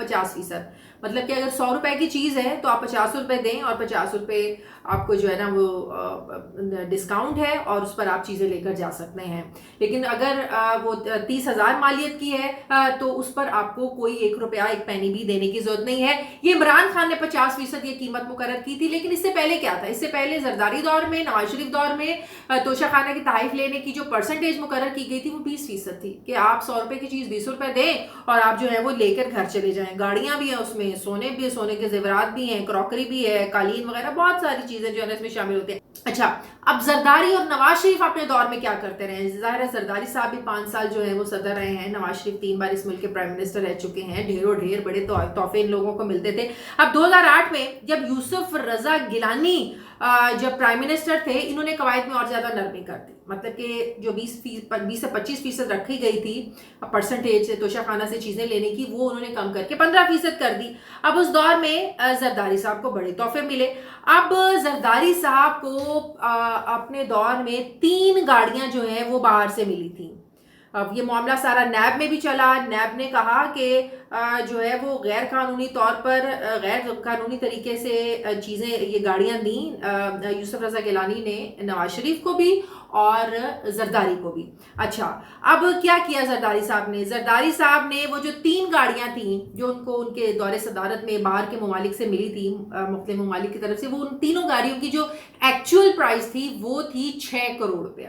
50%। مطلب کہ اگر 100 روپے کی چیز ہے تو آپ 50 روپے دیں اور 50 روپے آپ کو جو ہے نا وہ ڈسکاؤنٹ ہے اور اس پر آپ چیزیں لے کر جا سکتے ہیں. لیکن اگر وہ 30,000 مالیت کی ہے تو اس پر آپ کو کوئی 1 روپیہ 1 پینی بھی دینے کی ضرورت نہیں ہے. یہ عمران خان نے 50% یہ قیمت مقرر کی تھی. لیکن اس سے پہلے کیا تھا؟ اس سے پہلے زرداری دور میں، نواز شریف دور میں توشہ خانہ کی تحائف لینے کی جو پرسنٹیج مقرر کی گئی تھی وہ 20% تھی کہ آپ 100 روپے کی چیز 20 روپے دیں اور آپ جو ہے وہ لے کر گھر چلے جائیں. گاڑیاں بھی ہیں اس میں، سونے بھی ہے، سونے کے زیورات بھی ہیں، کراکری بھی ہے، قالین وغیرہ بہت ساری چیزیں جو ہے اس میں شامل ہوتے ہیں. اچھا، اب زرداری اور نواز شریف اپنے دور میں کیا کرتے رہے ہیں؟ ظاہر ہے زرداری صاحب بھی 5 سال جو ہے وہ صدر رہے ہیں، نواز شریف 3 بار اس ملک کے پرائم منسٹر رہ چکے ہیں، ڈھیروں ڈھیر بڑے تحفے ان لوگوں کو ملتے تھے. اب 2008 میں جب یوسف رضا گیلانی جب پرائم منسٹر تھے، انہوں نے قواعد میں اور زیادہ نرمی کر دی. مطلب کہ جو 20 سے 25% رکھی گئی تھی پرسنٹیج توشہ خانہ سے چیزیں لینے کی، وہ انہوں نے کم کر کے 15% کر دی. اب اس دور میں زرداری صاحب کو بڑے تحفے ملے. اب زرداری صاحب کو اپنے دور میں 3 گاڑیاں جو ہیں وہ باہر سے ملی تھیں. اب یہ معاملہ سارا نیب میں بھی چلا. نیب نے کہا کہ جو ہے وہ غیر قانونی طور پر، غیر قانونی طریقے سے چیزیں، یہ گاڑیاں دیں یوسف رضا گیلانی نے نواز شریف کو بھی اور زرداری کو بھی. اچھا، اب کیا کیا زرداری صاحب نے؟ زرداری صاحب نے وہ جو 3 گاڑیاں تھیں جو ان کو ان کے دور صدارت میں باہر کے ممالک سے ملی تھی، مختلف ممالک کی طرف سے، وہ ان تینوں گاڑیوں کی جو ایکچوئل پرائس تھی وہ تھی 6 کروڑ روپیہ.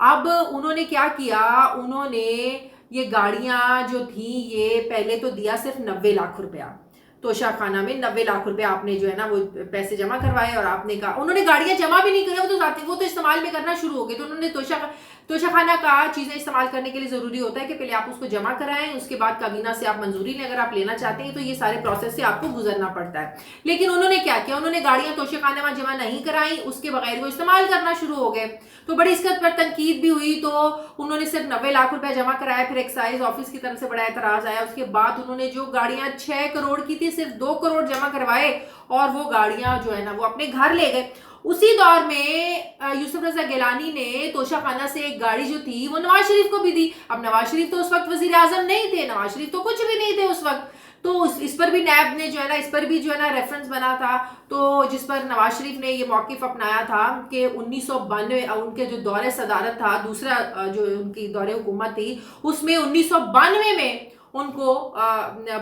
اب انہوں نے کیا کیا؟ انہوں نے یہ گاڑیاں جو تھیں یہ پہلے تو دیا صرف 90 لاکھ روپیہ توشہ خانہ میں. 90 لاکھ روپے آپ نے جو ہے نا وہ پیسے جمع کروائے اور آپ نے کہا، انہوں نے گاڑیاں جمع بھی نہیں کرے، وہ تو استعمال میں کرنا شروع ہو گئے. تو انہوں نے توشہ خانہ کا چیزیں استعمال کرنے کے لیے ضروری ہوتا ہے کہ پہلے آپ اس کو جمع کرائیں، اس کے بعد کابینہ سے آپ منظوری لیں. اگر آپ لینا چاہتے ہیں تو یہ سارے پروسیس سے آپ کو گزرنا پڑتا ہے. لیکن انہوں نے کیا کیا؟ انہوں نے گاڑیاں توشہ خانہ میں جمع نہیں کرائیں، اس کے بغیر وہ استعمال کرنا شروع ہو گئے. تو بڑی اس پر تنقید بھی ہوئی. تو انہوں نے صرف 90 لاکھ روپے جمع کرایا. پھر ایکسائز آفس کی طرف سے بڑا اعتراض آیا. اس کے بعد انہوں نے جو گاڑیاں 6 کروڑ کی تھی صرف 2 کروڑ جمع کروائے اور وہ گاڑیاں جو ہے نا وہ اپنے گھر لے گئے. اسی دور میں یوسف رضا گیلانی نے توشہ خانہ سے ایک گاڑی جو تھی وہ نواز شریف کو بھی دی. اب نواز شریف تو اس وقت وزیر اعظم نہیں تھے، نواز شریف تو کچھ بھی نہیں تھے اس وقت. تو اس پر بھی نیب نے جو ہے نا، اس پر بھی جو ہے نا ریفرنس بنا تھا. تو جس پر نواز شریف نے یہ موقف اپنایا تھا کہ 1992 ان کے جو دور صدارت تھا، دوسرا جو ان کی دور حکومت تھی، اس میں 1992 میں ان کو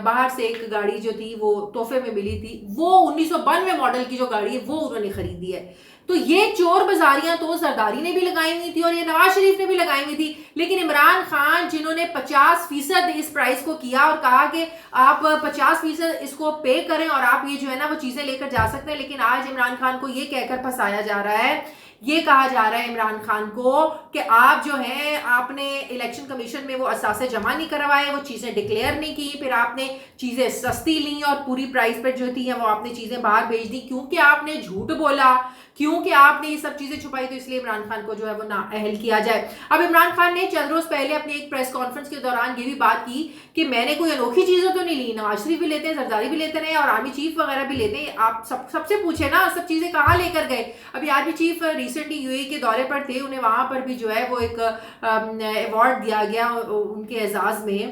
باہر سے ایک گاڑی جو تھی وہ تحفے میں ملی تھی. وہ 1992 ماڈل کی جو گاڑی ہے وہ انہوں نے خریدی ہے. تو یہ چور بازاریاں تو زرداری نے بھی لگائی ہوئی تھی اور یہ نواز شریف نے بھی لگائی ہوئی تھی. لیکن عمران خان جنہوں نے 50% اس پرائز کو کیا اور کہا کہ آپ 50% اس کو پے کریں اور آپ یہ جو ہے نا وہ چیزیں لے کر جا سکتے ہیں. لیکن آج عمران خان کو یہ کہہ کر پھنسایا جا رہا ہے، یہ کہا جا رہا ہے عمران خان کو کہ آپ جو ہیں، آپ نے الیکشن کمیشن میں وہ اثاثے جمع نہیں کروائے، وہ چیزیں ڈکلیئر نہیں کی، پھر آپ نے چیزیں سستی لیں اور پوری پرائز پر جو تھی وہ آپ نے چیزیں باہر بھیج دی کیونکہ آپ نے جھوٹ بولا، کیونکہ آپ نے یہ سب چیزیں چھپائی. تو اس لیے عمران خان کو جو ہے وہ نااہل کیا جائے. اب عمران خان نے چند روز پہلے اپنی ایک پریس کانفرنس کے دوران یہ بھی بات کی کہ میں نے کوئی انوکھی چیزیں تو نہیں لی، نواز شریف بھی لیتے ہیں، زرداری بھی لیتے ہیں اور آرمی چیف وغیرہ بھی لیتے ہیں. آپ سب سے پوچھیں نا سب چیزیں کہاں لے کر گئے. ابھی آرمی چیف ریسنٹلی یو اے کے دورے پر تھے، انہیں وہاں پر بھی جو ہے وہ ایک ایوارڈ دیا گیا ان کے اعزاز میں.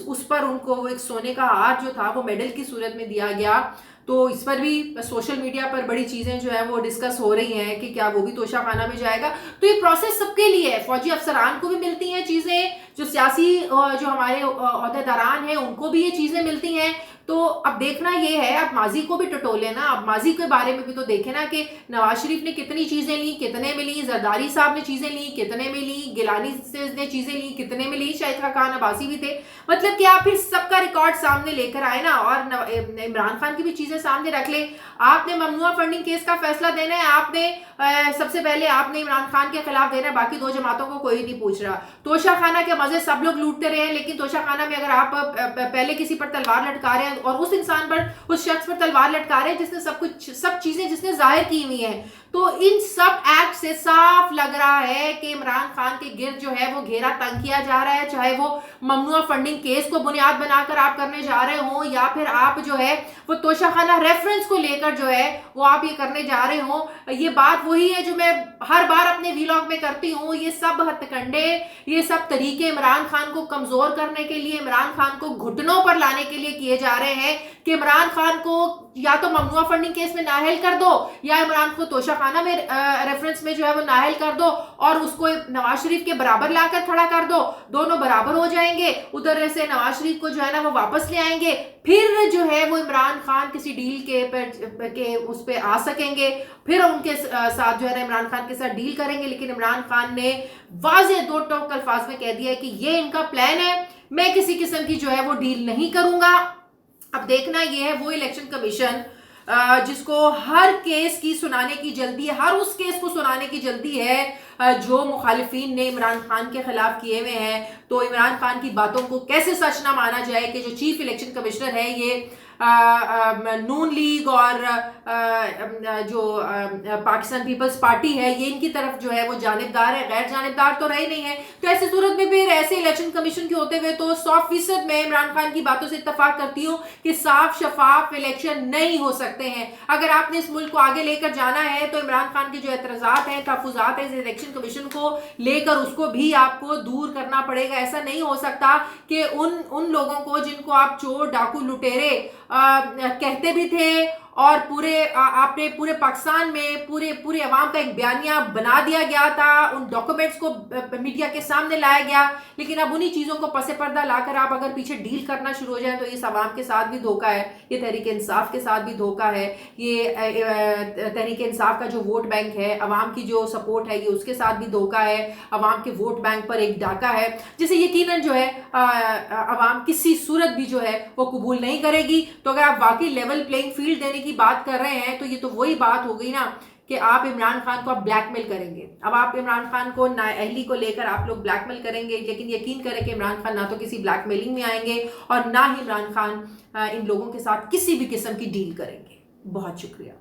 اس پر ان کو وہ ایک سونے کا ہار جو تھا وہ میڈل کی صورت میں دیا گیا. تو اس پر بھی سوشل میڈیا پر بڑی چیزیں جو ہے وہ ڈسکس ہو رہی ہیں کہ کیا وہ بھی توشہ خانہ میں جائے گا. تو یہ پروسیس سب کے لیے ہے، فوجی افسران کو بھی ملتی ہیں چیزیں، جو سیاسی جو ہمارے عہدیداران ہیں ان کو بھی یہ چیزیں ملتی ہیں. تو اب دیکھنا یہ ہے، اب ماضی کو بھی ٹٹولے نا، اب ماضی کے بارے میں بھی تو دیکھیں نا کہ نواز شریف نے کتنی چیزیں لیں، کتنے میں لیں، زرداری صاحب نے چیزیں لیں، کتنے میں لیں، گیلانی نے چیزیں لیں، کتنے میں لیں، شاہد خاقان عباسی بھی تھے. مطلب کہ آپ پھر سب کا ریکارڈ سامنے لے کر آئے نا اور عمران خان کی بھی چیزیں سامنے رکھ لیں. آپ نے ممنوعہ فنڈنگ کیس کا فیصلہ دینا ہے، آپ نے سب سے پہلے آپ نے عمران خان کے خلاف دینا ہے، باقی 2 جماعتوں کو کوئی نہیں پوچھ رہا. توشہ خانہ کے مزے سب لوگ لوٹتے رہے ہیں، لیکن توشہ خانہ میں اگر آپ پہلے کسی پر تلوار لٹکا رہے ہیں اور اس انسان پر، اس شخص پر تلوار لٹکا رہے ہیں جس نے سب چیزیں جس نے ظاہر کی ہوئی ہیں، تو ان سب ایکٹ سے صاف لگ رہا ہے کہ عمران خان کے گرد جو ہے وہ گھیرا تنگ کیا جا رہا ہے. چاہے وہ ممنوعہ فنڈنگ کیس کو بنیاد بنا کر آپ کرنے جا رہے ہوں یا پھر آپ جو ہے وہ توشہ خانہ ریفرنس کو لے کر جو ہے وہ آپ یہ کرنے جا رہے ہوں. یہ بات وہی ہے جو میں ہر بار اپنے ویلاگ میں کرتی ہوں. یہ سب ہتھ کنڈے، یہ سب طریقے عمران خان کو کمزور کرنے کے لیے، عمران خان کو گھٹنوں پر لانے کے لیے کیے جا رہے ہیں کہ عمران خان کو یا تو ممنوع فنڈنگ کیس میں نااہل کر دو یا عمران کو توشہ خانہ میں ریفرنس میں جو ہے وہ نااہل کر دو اور اس کو نواز شریف کے برابر لا کر کھڑا کر دو، دونوں برابر ہو جائیں گے، ادھر سے نواز شریف کو جو ہے نا وہ واپس لے آئیں گے، پھر جو ہے وہ عمران خان کسی ڈیل کے اس پہ آ سکیں گے، پھر ان کے ساتھ جو ہے نا عمران خان کے ساتھ ڈیل کریں گے۔ لیکن عمران خان نے واضح دو ٹوک الفاظ میں کہہ دیا ہے کہ یہ ان کا پلان ہے، میں کسی قسم کی جو ہے وہ ڈیل نہیں کروں گا۔ اب دیکھنا یہ ہے وہ الیکشن کمیشن جس کو ہر کیس کی سنانے کی جلدی ہے، ہر اس کیس کو سنانے کی جلدی ہے جو مخالفین نے عمران خان کے خلاف کیے ہوئے ہیں، تو عمران خان کی باتوں کو کیسے سچ نہ مانا جائے کہ جو چیف الیکشن کمشنر ہے یہ نون لیگ اور جو پاکستان پیپلز پارٹی ہے یہ ان کی طرف جو ہے وہ جانبدار ہے، غیر جانبدار تو رہے نہیں ہے۔ تو ایسی صورت میں پھر ایسے الیکشن کمیشن کے ہوتے ہوئے تو 100% میں عمران خان کی باتوں سے اتفاق کرتی ہوں کہ صاف شفاف الیکشن نہیں ہو سکتے ہیں۔ اگر آپ نے اس ملک کو آگے لے کر جانا ہے تو عمران خان کے جو اعتراضات ہیں، تحفظات ہیں اس الیکشن کمیشن کو لے کر اس کو بھی آپ کو دور کرنا پڑے گا۔ ایسا نہیں ہو سکتا کہ ان لوگوں کو جن کو آپ چور ڈاکو لٹیرے کہتے بھی تھے اور آپ نے پورے پاکستان میں پورے عوام کا ایک بیانیہ بنا دیا گیا تھا، ان ڈاکومنٹس کو میڈیا کے سامنے لایا گیا، لیکن اب انہی چیزوں کو پس پردہ لا کر آپ اگر پیچھے ڈیل کرنا شروع ہو جائیں تو اس عوام کے ساتھ بھی دھوکہ ہے، یہ تحریک انصاف کے ساتھ بھی دھوکہ ہے، یہ تحریک انصاف کا جو ووٹ بینک ہے، عوام کی جو سپورٹ ہے، یہ اس کے ساتھ بھی دھوکہ ہے، عوام کے ووٹ بینک پر ایک ڈاکہ ہے جسے یقیناً جو ہے عوام کسی صورت بھی جو ہے وہ قبول نہیں کرے گی۔ تو اگر آپ واقعی لیول پلینگ فیلڈ دینے کی بات کر رہے ہیں تو یہ تو وہی بات ہو گئی نا کہ آپ عمران خان کو بلیک میل کریں گے۔ اب آپ عمران خان کو نااہلی کو لے کر آپ لوگ بلیک میل کریں گے، لیکن یقین کریں کہ عمران خان نہ تو کسی بلیک میلنگ میں آئیں گے اور نہ ہی عمران خان ان لوگوں کے ساتھ کسی بھی قسم کی ڈیل کریں گے۔ بہت شکریہ۔